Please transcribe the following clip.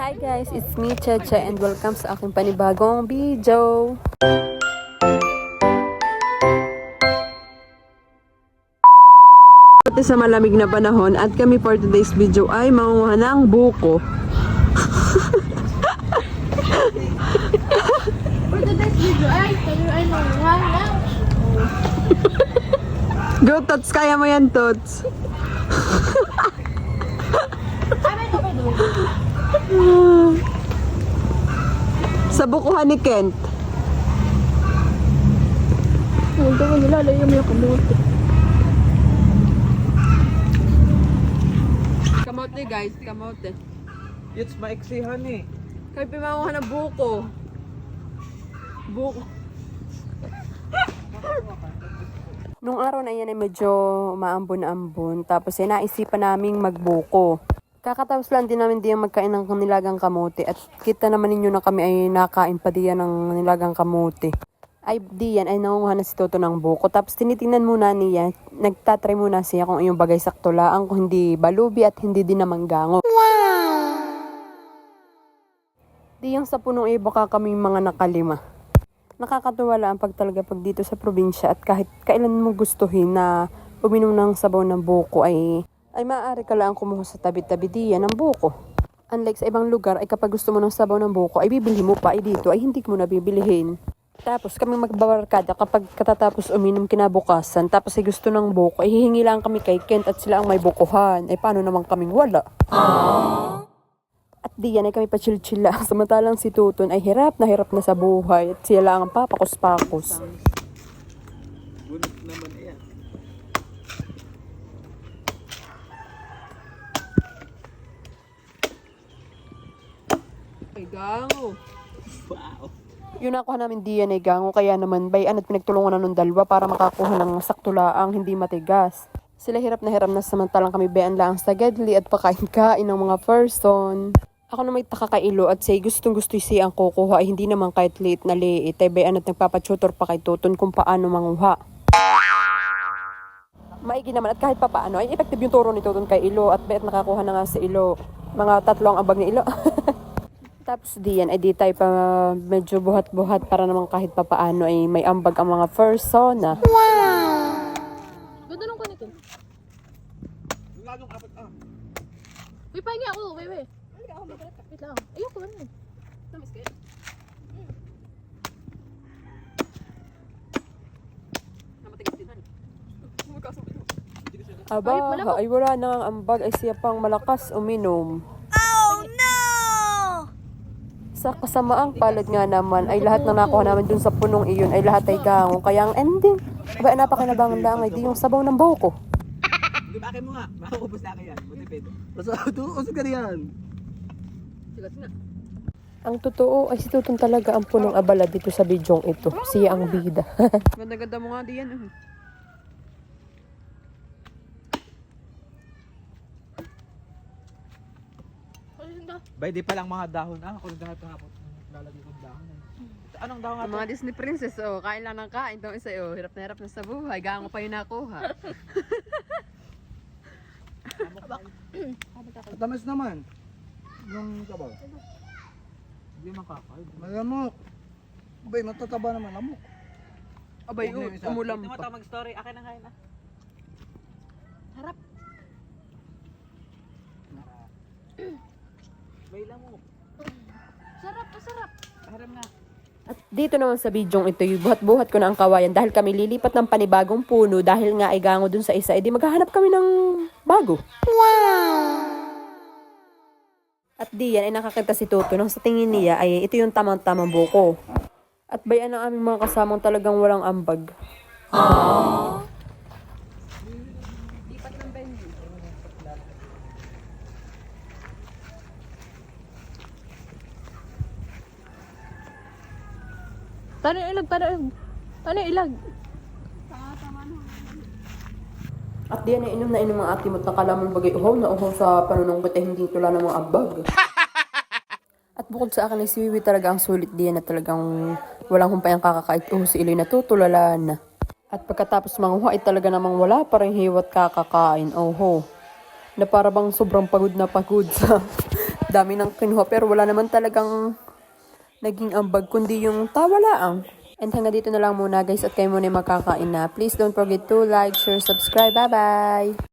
Hi guys, it's me Cheche and welcome sa aking panibagong video. Sa malamig na panahon at kami for today's video ay mangunguha ng buko. For today's video ay mangunguha ng Go Tots, kaya mo yan Tots. Sa bukuhan ni Kent. Huwag daw nilalay yung kamote. Kamote guys, kamote. It's maiksihan eh. Kaya pimanguha ng buko. Buko. Nung araw na yan ay medyo maambon-ambon. Tapos ay naisipan naming magbuko. Kakatapos lang din namin diyan magkain ng nilagang kamote. At kita naman ninyo na kami ay nakain pa diyan ng nilagang kamote. Ay diyan ay nangunguha na si Toto ng buko. Tapos tinitingnan muna niya. Nagtatry muna siya kung yung bagay sakto lang. Kung hindi balubi at hindi din naman gango. Di yung sa punong iba ka kaming mga nakalima. Nakakatuwa lang pag talaga pag dito sa probinsya at kahit kailan mo gustuhin na uminom ng sabaw ng buko ay maaari ka lang kumuha sa tabi-tabi diyan ng buko. Unlike sa ibang lugar ay kapag gusto mo ng sabaw ng buko ay bibili mo pa, ay dito ay hindi mo na bibilihin. Tapos kami magbabarkada kapag katatapos uminom kinabukasan tapos ay gusto ng buko ay hihingi lang kami kay Kent at sila ang may bukuhan. Ay paano naman kaming wala? At diyan ay kami pa chill-chill lang. Samantalang si Tuton ay hirap na sa buhay. At siya lang ang papakos-pakos. Bunot naman yan. Ay, gango. Wow. Yun nakuha namin diyan ay gango. Kaya naman bayan at pinagtulungan na ng dalawa para makakuha ng saktulaang hindi matigas. Sila hirap na samantalang kami bayan lang sa gedli at pakain-kain ng mga person. Ako na may takakailo at say gustong-gusto siya ang kukuha ay hindi naman kahit liit na liit. Ay bayan at nagpapatutor pa kay Tuton kung paano manguha. Maigi naman at kahit papaano ay effective yung turo ni Tuton kay Ilo at bayan nakakuha na nga sa Ilo. Mga 3 ang abag ni Ilo. Tapos diyan ay di tayo pa medyo buhat-buhat para naman kahit papaano ay may ambag ang mga persona. Ganda nung nito. Lagong apat ah. Uy, pahingi ako. Wait. Wait lang. Ayoko ano. Tamis kayo. Aba, ay wala na ang ambag ay siya pang malakas uminom. Sa kasamaang palad nga naman ay lahat ng nakuha namin dun sa punong iyon ay lahat ay gango. Kaya ang ending, ba napakinabangan lang ay di yung sabaw ng buko. Di ba akin mo nga? Makaubos na akin yan. Buti pwede. Usog ka riyan. Sigas na. Ang totoo ay si Tuton talaga ang punong abala dito sa bidyong ito. Siya ang bida. Ganda-ganda mo nga diyan. Bay, di pa lang mga dahon. Ako rin dahon hapon. Lalagay kong dahon. Anong dahon nga Ang mga Disney princess, kain lang ng kain. Itong isa, hirap na sa buhay. Gango pa yung nakuha. Tamis naman. Yung sabaw. Hindi makakain. Malamok. Bay, matataba naman lamok. Abay, umulam Hindi mo pa. ito mag-story. Akin na kain na. Harap. Bay lang mo. Masarap. Haram nga. At dito naman sa bidyong ito, buhat-buhat ko na ang kawayan dahil kami lilipat ng panibagong puno dahil nga ay gango dun sa isa, edi maghahanap kami ng bago. At diyan ay nakakita si Toto nang sa tingin niya ay ito yung tamang-tamang buko. At bayan ang aming mga kasamang talagang walang ambag. Paano ilag? At diyan ay inom na inom ang ating at nakalamang bagay uhaw na uhaw sa panunungkot ay hindi tula ng mga ambag. At bukod sa akin ay si Wiwi talaga ang sulit diyan na talagang walang humpay ang kakakait si Iloy natutulala na. At pagkatapos manguha ay talaga namang wala pa rin hiwat kakakain. Na para bang sobrang pagod na pagod sa Dami ng kinuha pero wala naman talagang naging ambag kundi yung tawalaang. And hanggang dito na lang muna guys at kayo muna yung makakain na. Please don't forget to like, share, subscribe. Bye-bye!